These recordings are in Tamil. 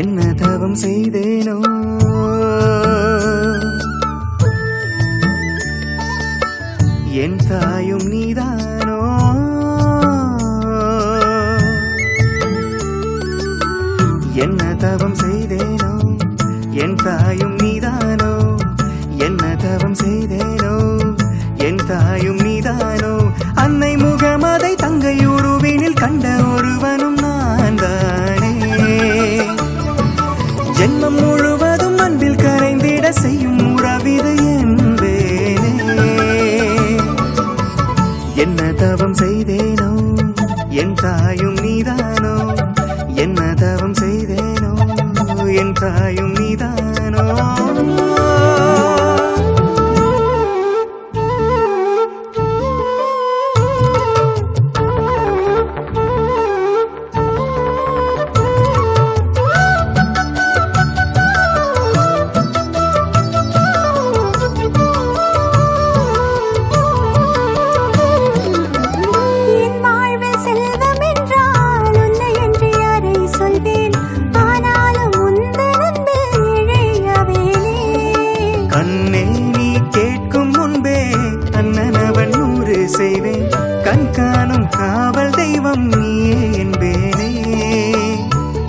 என்ன தவம் செய்தேனோ என் தாயும் நீதானோ என்ன தவம் செய்தேனோ என் தாயும் நீதானோ என்ன தவம் செய்தேனோ என் தாயும் நீதானோ அன்னை முகமதை தங்கை உருவினில் கண்ட ஒருவனும் நான் தானே ஜென்மம் முழுவதும் அன்பில் கரைந்திட செய்யும் உறவிது என்பேனே என்ன தவம் செய்தேனோ என் தாயும் நீதானோ என்ன தவம் செய்தேனோ என் தாயும் நீதானோ கண்காணும் காவல் தெய்வம் நீயே என்பேனே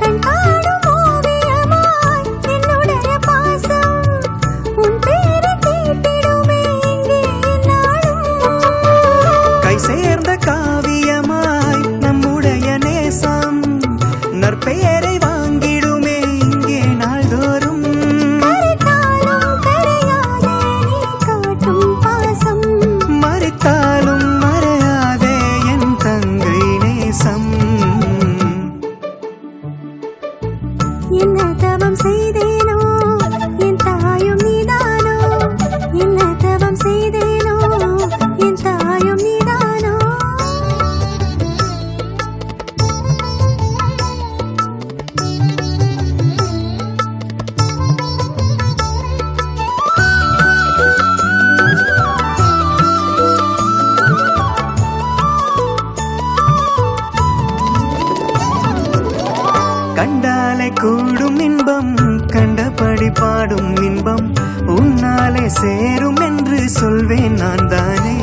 கண்காணும் ஓவியமாய் என்னுடைய பாசம் உன் பேரை கேட்டிடுமே இங்கே நாளும் கை சேர்ந்த காவியமாய் நம்முடைய நேசம் நற்பெயரை வாங்கிடுமே இங்கே நாள்தோறும் கரைத்தாலும் கரையாதே நீ காட்டும் பாசம் மறித்தாலும் என்ன தவம் செய்தேனோ என் தாயும் நீதானோ என்ன தவம் செய்தேனோ என் தாயும் நீதானோ கண்டாலே கூடும் இன்பம் கண்டபடி பாடும் இன்பம் உன்னாலே சேரும் என்று சொல்வேன் நான் தானே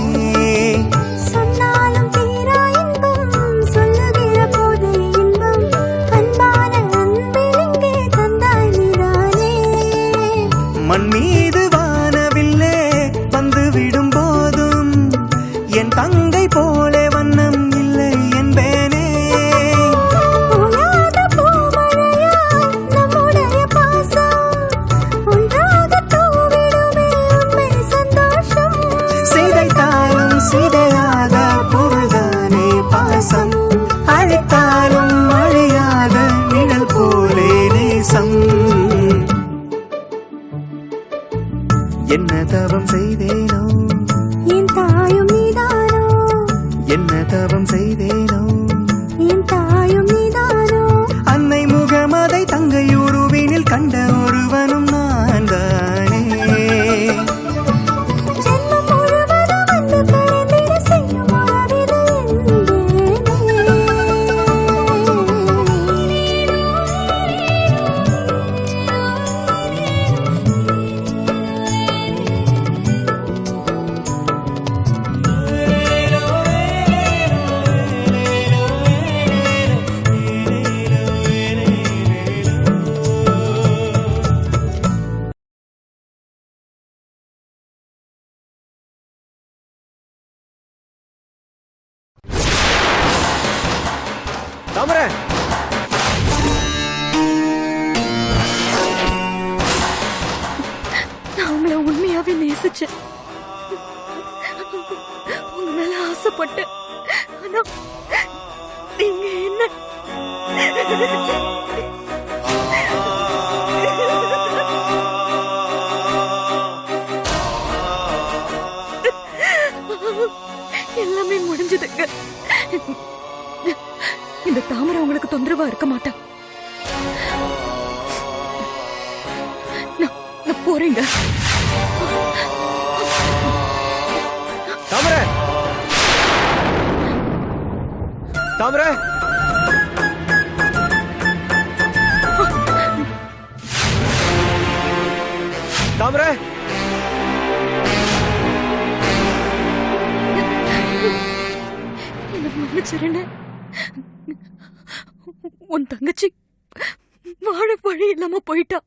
சொன்னாலும் தீரா இன்பம் சொல்லுகிற போதே இன்பம் அன்பான அன்பில் இங்கே தந்தாய் நீதானே மண் மீது வானவில்லே வந்து விடும் போதும் என் தங்கை போலே வண்ணம் இல்லை என்பேனே சிதையாத பொருள்தானே பாசம் அழைத்தாலும் அழியாத நிழல் போலே நேசம் என்ன தவம் செய்தேனோ என் தாயும் நீதானோ என்ன தவம் செய்தேனோ என் தாயும் நீதானோ அன்னை முகமதை தங்கை உருவினில் கண்ட ஒருவனும் நான் தானே தாமரை நான் உங்களை உண்மையாவே நேசிச்சேன் உங்க மேல ஆசைப்பட்டேன் ஆனா நீங்க என்ன எல்லாமே முடிஞ்சதுங்க இந்த தாமரை உங்களுக்கு தொந்தரவா இருக்க மாட்டா நான் போறேங்க தாமரை தாமரை தாமரை என்ன மன்னிச்சிருன்னு. உன் தங்கச்சி வாழ வழி இல்லாம போயிட்டா.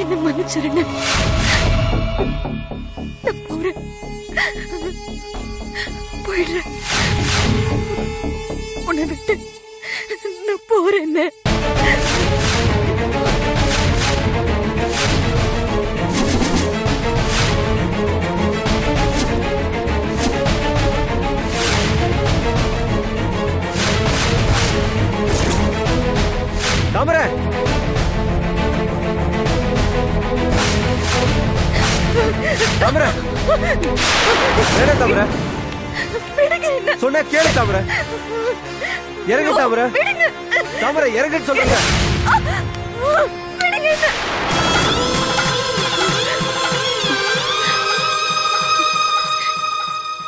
என்ன மன்னிச்சிருன்னு. நான் போறேன், போயிடுறேன். உன்னை விட்டு நான் போறேன். தாமரை தாமரை வேணா தாமரை சொன்ன கேளு தாமரை. இறங்கு தாமரை. தாமரை இறங்குன்னு சொல்றேங்க.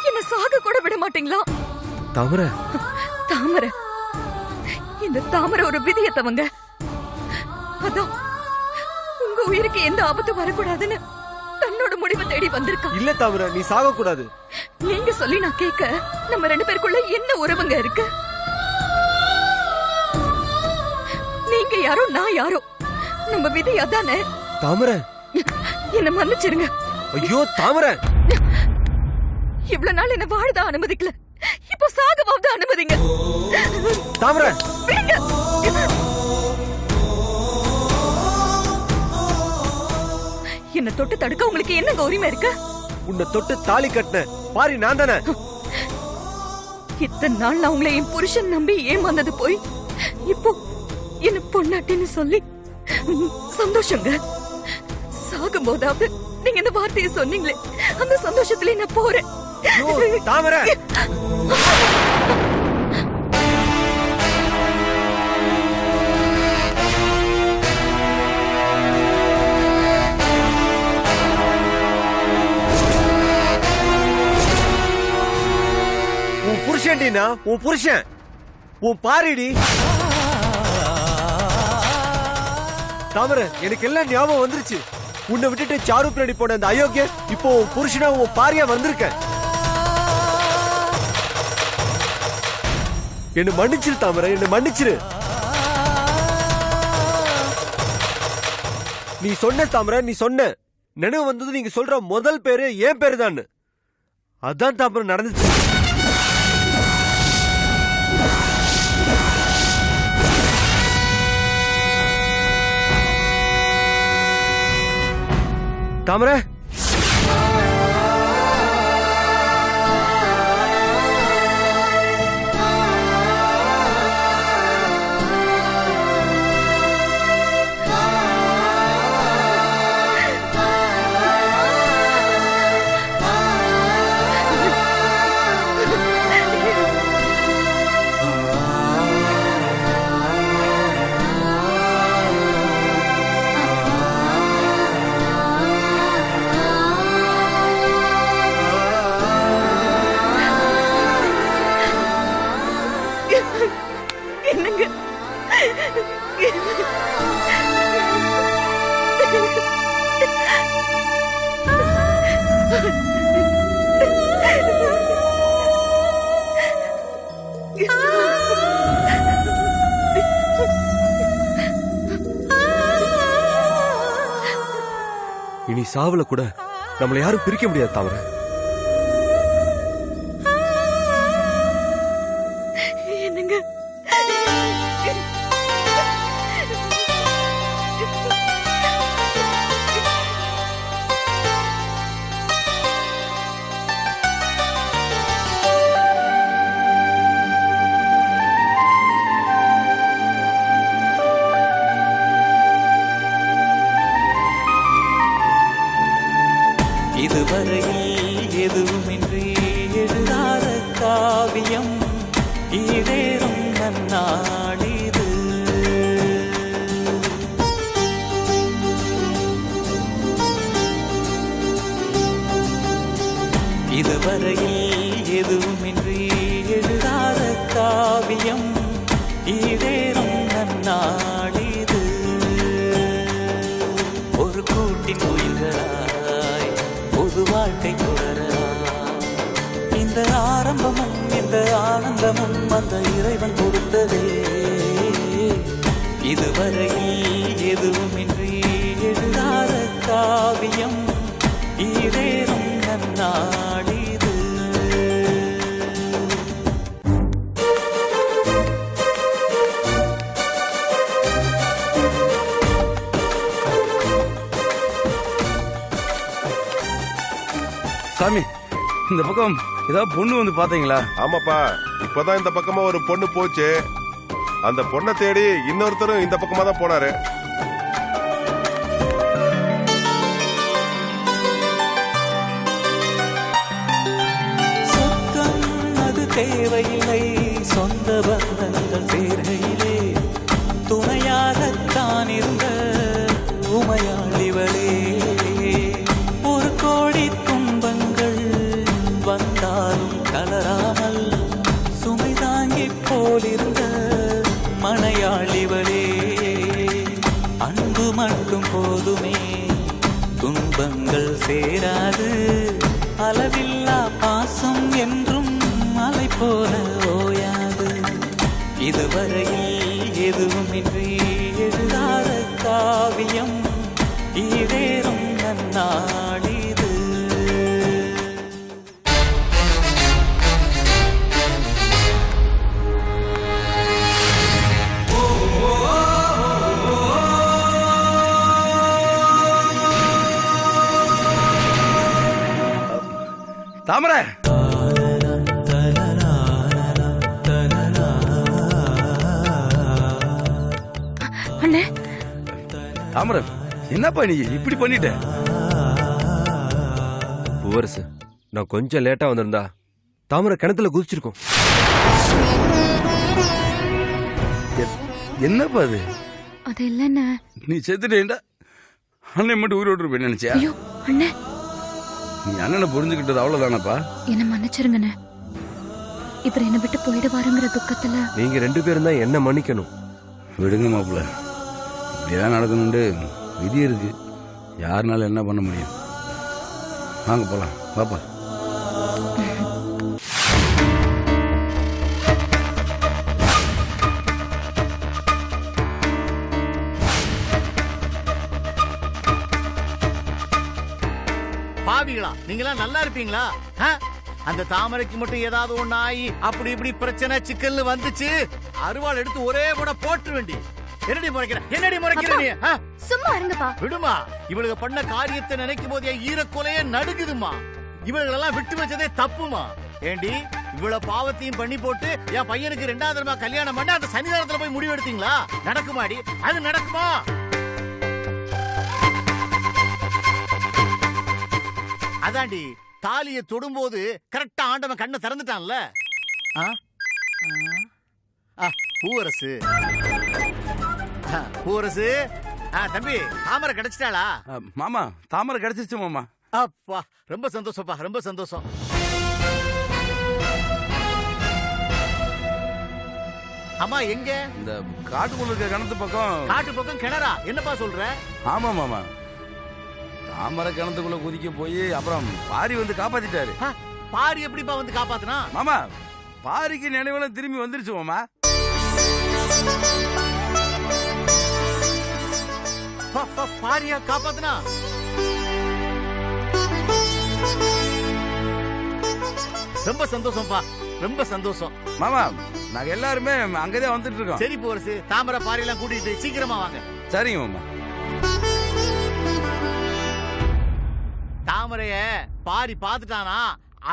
என்ன சாக கூட விட மாட்டீங்களா? தாமரை தாமரை இந்த தாமரை ஒரு விதியத்தவங்க. அதான் உங்க உயிருக்கு எந்த ஆபத்து வரக்கூடாதுன்னு தன்னோட முடிவை தேடி வந்திருக்கா. இல்ல தாமரை, நீ சாக கூடாது. நீங்க சொல்லி நான் கேட்க நம்ம ரெண்டு பேருக்குள்ள என்ன உறவுங்க இருக்கு? நீங்க யாரோ நான் யாரோ, நம்ம விதி அதானே. தாமரை என்ன மன்னிச்சிருங்க. ஐயோ தாமரை, இவ்வளவு நாள் என்ன வாழதா அனுமதிக்கல, இப்போ சாகவாவது அனுமதிங்க. தாமரை விடுங்க. என்ன தொட்டு தடுக்க உங்களுக்கு என்ன உரிமை இருக்கு? உன்னை தொட்டு தாலி கட்டின பாரி நான் தானே. இத்தனை நாள் நான் உங்களை என் புருஷன் நம்பி ஏமாந்தது போய் இப்போ என்ன பொண்ணாட்டின்னு சொல்லி சந்தோஷங்க. சாகும் போதாவது நீங்க இந்த வார்த்தையை சொன்னீங்களே, அந்த சந்தோஷத்திலே நான் போறேன். தாமரை உன் புருஷன்டினா, உன் புருஷன் உன் பாரிடி. தாமரை எனக்கு எல்லாம் ஞாபகம் வந்துருச்சு. உன்னை விட்டுட்டு சாரு பின்னாடி போன அந்த அயோக்கிய இப்போ உன் புருஷனா உன் பாரியா வந்திருக்க. என்ன மன்னிச்சிரு தாமரை, என்ன மன்னிச்சிரு. நீ சொன்ன தாமரை, நீ சொன்ன நினைவு வந்தது. நீங்க சொல்ற முதல் பேரு என் பேரு தான். அதான் தாமரை நடந்துச்சு. தாமரை என்னங்க இனி சாவல கூட நம்மளை யாரும் பிரிக்க முடியாது தாமரை. என்னங்க இதுவரையில் எதுவுமின்றி எழுதாத காவியம் ஈடேறும் நன்னாளிது. இதுவரையில் எதுவுமின்றி எழுதாத காவியம் ஈடேறும் நன்னாளிது. வீட்டின் கோயில்களாய் பொது வாழ்க்கை தொடரலாம். இந்த ஆரம்பமும் இந்த ஆனந்தமும் அந்த இறைவன் கொடுத்ததே. இதுவரையில் எதுவுமின்றி எழுதாத காவியம் ஈரேறும் நன்னாளிது. சாமி, இந்த பக்கம் ஏதாவது பொண்ணு வந்து பாத்தீங்களா? ஆமாப்பா, இப்பதான் இந்த பக்கமா ஒரு பொண்ணு போச்சு. அந்த பொண்ணை தேடி இன்னொருத்தரும் இந்த பக்கமா தான் போனாரு. சொத்தம் அது தேவையில்லை, சொந்த பந்தங்கள் சேர்கையிலே துணையாகத்தான் இருந்த உமையாளிவளே. ஒரு கோடி துன்பங்கள் வந்தாலும் கலராமல் சுமை தாங்கி போலிருந்த மனையாளிவளே. அன்பு மட்டும் போதுமே, துன்பங்கள் சேராது. அளவில்லா பாசம் என்றும் மலை போல ஓயாது. இதுவரையில் எதுவுமின்றி எழுதாத காவியம் ஈடேறும் நன்னாளிது. தாமரை, அண்ணே, தாமரை, என்னப்பா நீ இப்படி பண்ணிட்ட? பூவரசு, நான் கொஞ்சம் லேட்டா வந்திருந்தா தாமரை கிணத்துல குதிச்சிருக்கோம். என்னப்பா அது? அது இல்லண்ணே. நீ செத்துட்டேன்டா, அண்ணன் மட்டும் உயிரோடு இருப்பேன் நினைச்சியா? ஐயோ அண்ணே, நீ அண்ணனை புரிஞ்சுக்கிட்டது அவ்வளவுதானப்பா? என்ன மன்னிச்சிருங்கண்ணே. இவர் என்ன விட்டு போயிடுவாருங்கிற துக்கத்துல. நீங்க 2 பேரும் தான் என்ன மன்னிக்கணும். விடுங்க மாப்பிள்ள, இப்படியெல்லாம் நடக்கணுண்டு விதி இருக்கு. யாருனால என்ன பண்ண முடியும்? வாங்க போலாம், பாப்பா. பாவிகளா, நீங்களா நல்லா இருப்பீங்களா? அந்த தாமரைக்கு மட்டும் ஏதாவது ஒண்ணு ஆகி அப்படி இப்படி பிரச்சனை சிக்கல்னு வந்துச்சு, அருவாள் எடுத்து ஒரே கூட போட்டு வேண்டி. என்னடி முறைக்கிற? என்னடி முறைக்கிற நீ? சும்மா இருங்கப்பா. விடுமா, இவளுக்கு பண்ண காரியத்தை நினைக்கும் போதே ஈரக்கொலையே நடுக்குதுமா. இவங்களெல்லாம் விட்டு வச்சதே தப்புமா. ஏண்டி, இவ்வளவு பாவத்தையும் பண்ணி போட்டு என் பையனுக்கு 2வது தடவை கல்யாணம் பண்ண அந்த சன்னிதானத்துல போய் முடிவு எடுத்தீங்களா? நடக்குமாடி? அது நடக்குமா? அதாண்டி, தாலியை தொடும்போது கரெக்டா ஆண்டவன் கண்ணை திறந்துட்டான்ல. பூவரசு, பூவரசு, தம்பி, தாமரை கிடைச்சிட்டாளா? மாமா, தாமரை கிடைச்சிருச்சு மாமா. அப்பா, ரொம்ப சந்தோஷப்பா, ரொம்ப சந்தோஷம். அம்மா எங்க? இந்த காட்டுக்குள்ள இருக்க கிணத்து பக்கம். காட்டு பக்கம் கிணறா? என்னப்பா சொல்ற? ஆமா மாமா, தாமரை கிணத்துக்குள்ள குதிக்க போய் அப்புறம் பாரி வந்து காப்பாத்திட்டாரு. பாரி எப்படிப்பா வந்து காப்பாத்துனா? மாமா, பாரிக்கு நினைவெல்லாம் திரும்பி வந்துருச்சு மாமா. பாரியா காப்பாத்துனா? ரொம்ப சந்தோஷம்ப்பா, ரொம்ப சந்தோஷம். மாமா, நாங்க எல்லாருமே அங்கதான் வந்துட்டு இருக்கோம். சரி பூவரசு, தாமரை பாரி எல்லாம் கூட்டிட்டு சீக்கிரமா வாங்க. சரிங்க மாமா. தாமரைய பாரி பாத்துட்டானா,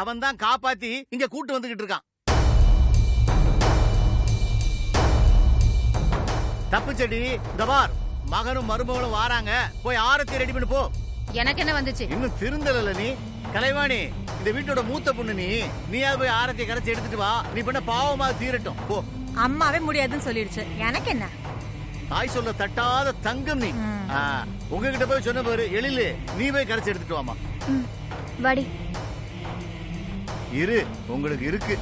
அவன் தான் காப்பாத்தி இங்க கூட்டு வந்துகிட்டு இருக்கான். தப்பு செடி, இந்த பார், மகனும் மருமகளும் வாராங்க, போய் ஆரத்தி ரெடி பண்ணு போ. எனக்கு என்ன வந்துச்சு? இன்னும் திருந்தல நீ. கலைவாணி, இந்த வீட்டோட மூத்த பொண்ணு நீயாவது போய் ஆரத்தியை கரைச்சி எடுத்துட்டு வா. நீ பண்ண பாவமா தீரட்டும் போ. அம்மாவே முடியாதுன்னு சொல்லிடுச்சு, எனக்கு என்ன? தாய் சொல்ல தட்டாத தங்கம் நீ. உங்ககிட்ட போய் சொன்ன பாரு, எழிலு, நீ போய் கரைச்சி எடுத்துட்டு வாமா. வாடி. இரு, உங்களுக்கு இருக்கு.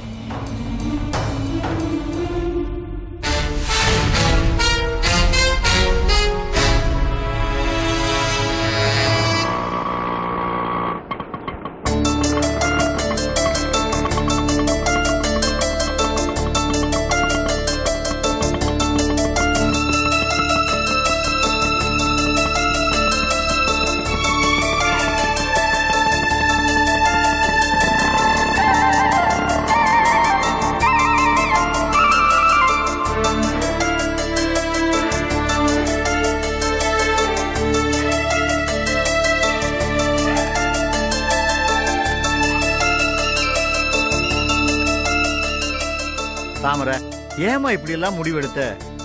ஏமா இப்படி எல்லாம் முடிவெடுத்த?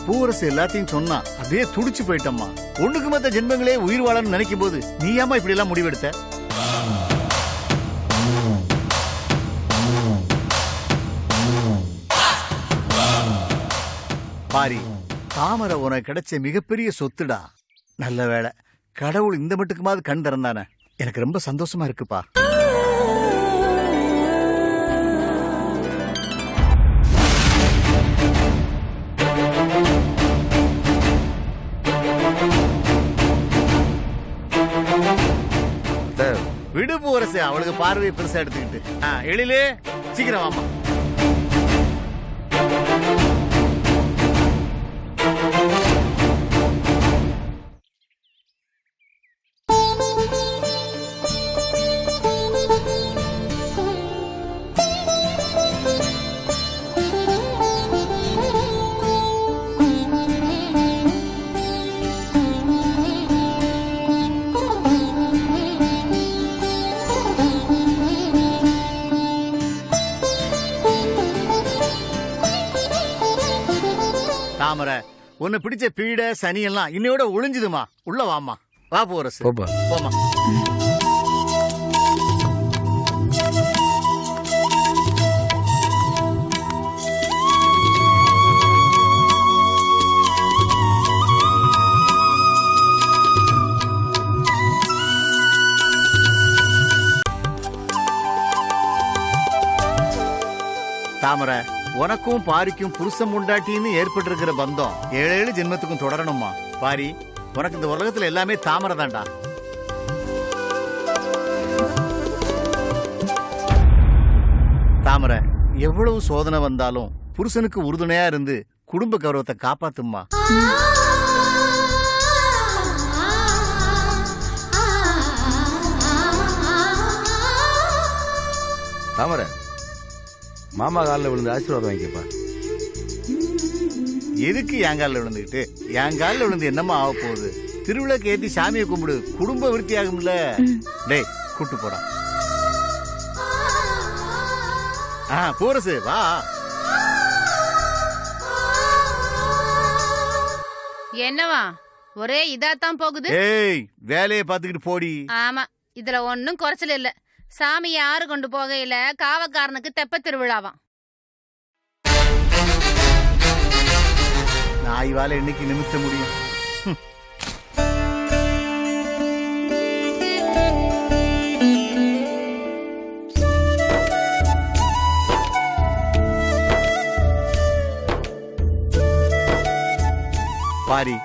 பூவரசு எல்லாத்தையும் சொன்னா அப்படியே துடிச்சு போயிட்டம்மா. ஒண்ணுக்கு மத்த ஜென்மங்களே உயிர் வாழன்னு நினைக்கும் போது நீ ஏமா இப்படி எல்லாம் முடிவெடுத்த? பாரி, தாமரை உனக்கு கிடைச்ச மிகப்பெரிய சொத்துடா. நல்ல வேளை, கடவுள் இந்த மட்டுக்குமாவது கண் திறந்தானே. எனக்கு ரொம்ப சந்தோஷமா இருக்குப்பா. விடு பூவரசு, அவளுக்கு பார்வையை பெருசா எடுத்துக்கிட்டு. எழிலே, சீக்கிரம் வாமா. தாமரை, உன்னை பிடிச்ச பீட சனி எல்லாம் இன்னையோட ஒளிஞ்சுதுமா. உள்ள வாமா. வா பூவரசு, போமா. தாமரை, உனக்கும் பாரிக்கும் புருஷம் உண்டாட்டின்னு ஏற்பட்டிருக்கிற பந்தம் 7 ஜென்மத்துக்கும் தொடரணுமா. பாரி, உனக்கு இந்த உலகத்துல எல்லாமே தாமரை தான்டா. தாமரை, எவ்வளவு சோதனை வந்தாலும் புருஷனுக்கு உறுதுணையா இருந்து குடும்ப கௌரவத்தை காப்பாத்துமா. தாமரை, மாமா காலில் விழுந்து ஆசீர்வாதம் வாங்கிக்கப்பா. எதுக்கு என் காலில் விழுந்துக்கிட்டு? என் காலில் விழுந்து என்னமா ஆக போகுது? திருவிழாக்கு ஏத்தி சாமியை கும்பிடு, குடும்ப விருத்தி ஆகும்ல. டேய், கூட்டு போடா. பூவரசு வா. என்னவா ஒரே இதாத்தான் போகுது? ஏய், வேலையை பார்த்துக்கிட்டு போடி. ஆமா, இதுல ஒன்னும் குறைச்சல் இல்ல. சாமி யாரு கொண்டு போகையில காவக்காரனுக்கு தெப்ப திருவிழாவாம். நாய் வாழை இன்னைக்கு நிமித்த முடியும். பாரி,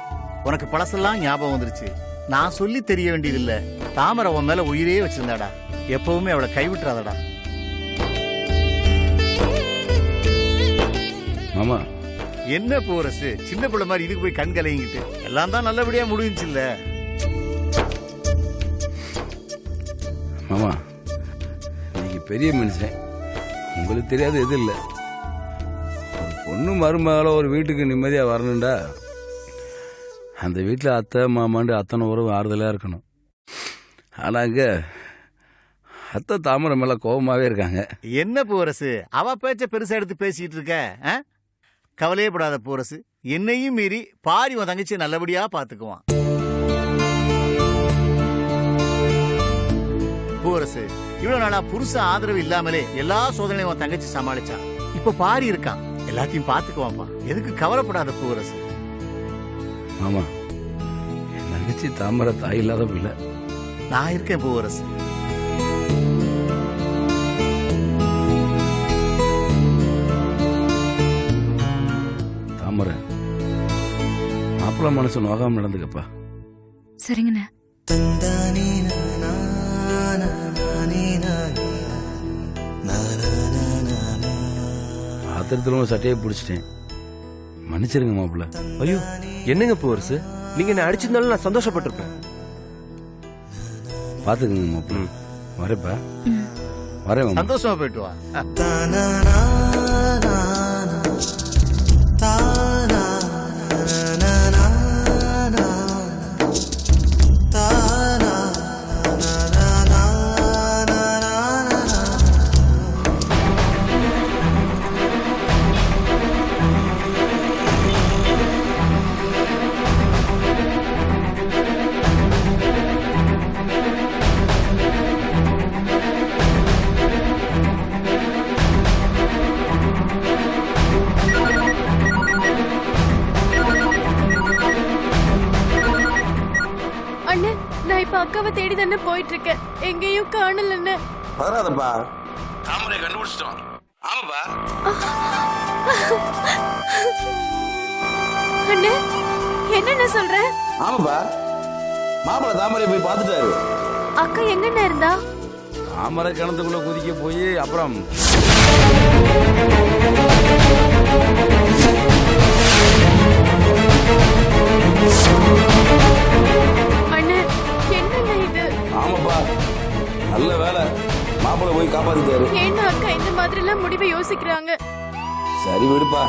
உனக்கு பழசெல்லாம் ஞாபகம் வந்துருச்சு. நான் சொல்லி தெரிய வேண்டியதில்லை. தாமரை உன் மேல உயிரே வச்சிருந்தாடா. எப்பவுமே அவளை கைவிட்டுறாதடா. மாமா, என்ன பூவரசு, சின்ன பிள்ளை மாதிரி இதுக்கு போய் கண் கலைங்கிட்டு? எல்லாம் தான் நல்லபடியா முடிஞ்சுச்சு இல்ல? மாமா, நீங்க பெரிய மனுஷன், உங்களுக்கு தெரியாது எது இல்லை. ஒரு பொண்ணு மருமகளோ ஒரு வீட்டுக்கு நிம்மதியா வரணும்டா, அந்த வீட்டில் அத்தை மாமாண்டு அத்தனை உறவு ஆறுதலாக இருக்கணும். ஆனால் அங்கே அத்தை தாமரை மேலே கோபமாகவே இருக்காங்க. என்ன பூவரசு, அவ பேச்ச பெருசா எடுத்து பேசிட்டு இருக்க? கவலையே படாத பூவரசு, என்னையும் மீறி பாரி உன் தங்கச்சி நல்லபடியா பாத்துக்குவான். பூவரசு, இவ்வளவு நாளா புருஷ ஆதரவு இல்லாமலே எல்லா சோதனையும் உன் தங்கச்சி சமாளிச்சா. இப்ப பாரி இருக்கான், எல்லாத்தையும் பாத்துக்குவான்ப்பா. எதுக்கு கவலைப்படாத பூவரசு. ஆமா, என் தங்கச்சி தாமரை தாய் இல்லாத பிள்ளை. நான் இருக்கேன் பூவரசு. தாமரை, மாப்பிள்ள மனசு நோகாம நடந்துக்கப்பா. சரிங்கண்ணா. ஆத்திரத்துல சட்டையை பிடிச்சிட்டேன், மன்னிச்சிருங்க மாப்பிள்ள. ஐயோ, என்னங்க பூவரசு, நீங்க என்ன அடிச்சிருந்தாலும் நான் சந்தோஷப்பட்டிருப்பேன். பாத்துக்கங்க மாப்பிள்ள. வரேப்பா, வரேன். சந்தோஷமா போயிட்டு வா. நான் இப்ப அக்காவை தேடி தானே போயிட்டு இருக்கேன், எங்கேயும் காணலன்னு. பதறாதப்பா, தாமரை கண்டுபிடிச்சிட்டோம். ஆமாப்பா. அண்ணே, என்னென்ன சொல்ற? ஆமாப்பா, மாப்பிள்ள தாமரை போய் பார்த்துட்டாரு. அக்கா எங்கண்ணா இருந்தா? தாமரை கிணத்துக்குள்ள குதிக்க போய் அப்புறம் அண்ணே, என்னண்ணே இது? ஆமாப்பா, நல்ல வேலை மாப்பிள்ள போய் காப்பாத்திட்டாரு. ஏன்னா அக்கா இந்த மாதிரி எல்லாம் முடிவை யோசிக்கிறாங்க? சரி விடுப்பா,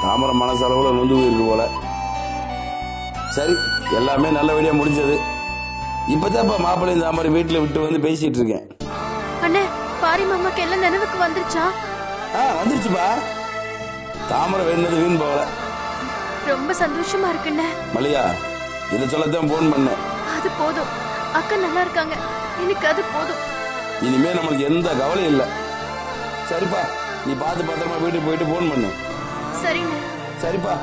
தாமரை மனசளவுல நொந்து போயிருக்கு போல. சரி, எல்லாமே நல்லபடியா முடிஞ்சது. இப்பதான்ப்பா மாப்பிள்ளை தாமரை வீட்டுல விட்டு வந்து பேசிட்டு இருக்கேன். அண்ணே, பாரி மாமாக்கு எல்லாம் நினைவுக்கு வந்துருச்சா? வந்துருச்சுப்பா. தாமரை வேணுனது வீண் போகல. ரொம்ப சந்தோஷமா இருக்குண்ணே. மல்லிகா, இதை சொல்லத்தான் போன் பண்ணேன். அது போதும், அக்கா நல்லா இருக்காங்க, எனக்கு அது போதும். இனிமே நம்மளுக்கு எந்த கவலையும் இல்லை. சரிப்பா, நீ பார்த்து பத்திரமா வீட்டுக்கு போயிட்டு போன் பண்ணு. சரிண்ணே. சரிப்பா.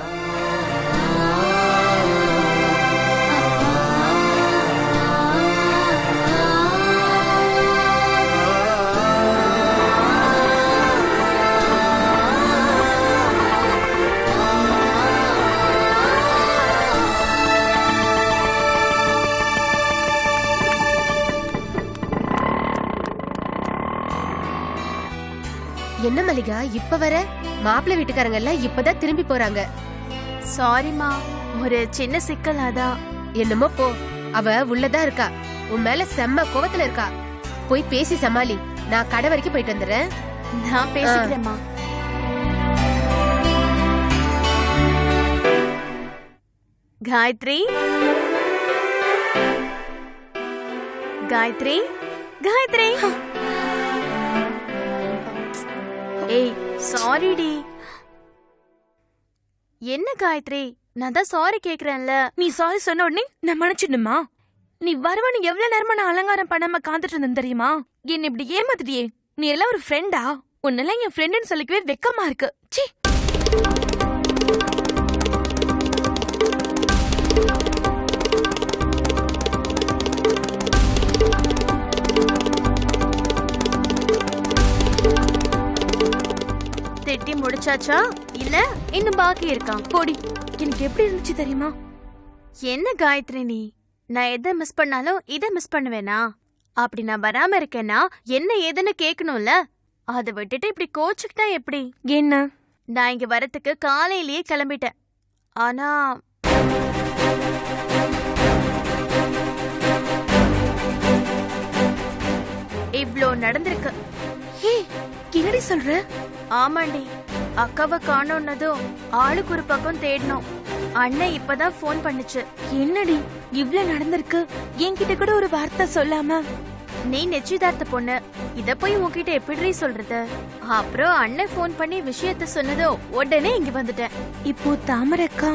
என்ன மல்லிகா இப்ப வர? மாப்பிள்ளை வீட்டுக்காரங்க எல்லாம் இப்பதான் திரும்பி போறாங்க. சாரிமா, ஒரு சின்ன சிக்கல் அதான். என்னமோ போ, அவ உள்ளதா இருக்கா, உன் மேல செம்ம கோவத்துல இருக்கா. போய் பேசி சமாளி. நான் கடை வரைக்கும் போயிட்டு வந்துடுறேன். நான் பேசிக்கிறேம்மா. காயத்ரி, காயத்ரி, காயத்ரி. ஏய், சாரிடி. என்ன காயத்ரி, நான் தான் சாரி கேக்குறேன்ல. நீ சாரி சொன்ன உடனே நான் மன்னிச்சிடுமா? நீ வருவானு எவ்வளவு நேரமா நான் அலங்காரம் பண்ணாம காத்துட்டு இருந்தேன் தெரியுமா? என்ன இப்படி ஏமாத்திட்டியே. நீ எல்லாம் ஒரு ஃப்ரெண்டா? உன்னெல்லாம் என் ஃப்ரெண்டுன்னு சொல்லிக்கவே வெக்கமா இருக்கு. சீ. திட்டி முடிச்சாச்சா இல்ல இன்னும் பாக்கி இருக்கான்? போடி. எனக்கு எப்படி இருந்துச்சு தெரியுமா? என்ன காயத்ரி நீ, நான் எதை மிஸ் பண்ணாலும் இதை மிஸ் பண்ணுவேனா? அப்படி நான் வராம இருக்கேன்னா என்ன ஏதுன்னு கேட்கணும்ல. அதை விட்டுட்டு இப்படி கோச்சுக்கிட்டா எப்படி? என்ன? நான் இங்க வரத்துக்கு காலையிலேயே கிளம்பிட்டேன். ஆனா இவ்ளோ நடந்திருக்கு. என்னடி சொல்ற? ஆமாண்டி, அக்காவை காணோன்னதும் ஆளுக்கு ஒரு பக்கம் தேடணும். அண்ணன் இப்பதான் போன் பண்ணுச்சு. என்னடி இவ்ளோ நடந்திருக்கு? என்கிட்ட கூட ஒரு வார்த்தை சொல்லாம? நீ நிச்சயதார்த்த பொண்ணு, இத போய் உன்கிட்ட எப்படி சொல்றது? அப்புறம் அண்ணன் போன் பண்ணி விஷயத்த சொன்னதும் உடனே இங்க வந்துட்டேன். இப்போ தாமரக்கா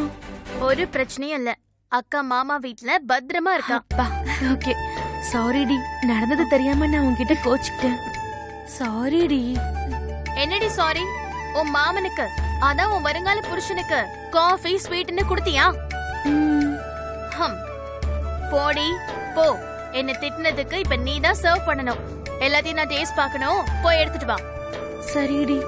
ஒரு பிரச்சனையும் இல்ல, அக்கா மாமா வீட்ல பத்திரமா இருக்கா. ஓகே, சாரிடி. நடந்தது தெரியாம நான் உன்கிட்ட கோச்சுக்கிட்டேன். சாரிடி. என்னடி சாரி? உன் மாமனுக்கு, அதான் உன் வருங்கால புருஷனுக்கு காஃபி ஸ்வீட்னு குடுத்தியா? போடி போ. என்ன திட்டினதுக்கு இப்ப நீ தான் சர்வ் பண்ணணும். எல்லாத்தையும் நான் டேஸ்ட் பார்க்கணும். போய் எடுத்துட்டு வா. சரிடி.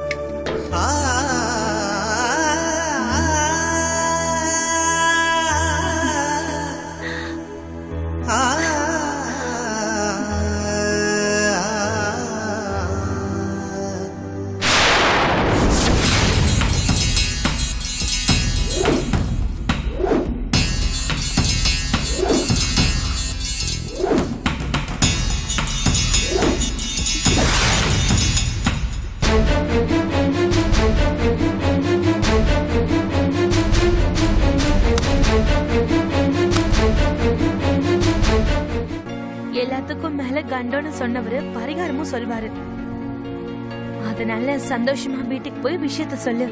எல்லாத்துக்கும் மேல கண்டோன்னு சொன்னவரு பரிகாரமும் சொல்வாரு. அதனால சந்தோஷமா வீட்டுக்கு போய் விஷயத்த சொல்லு.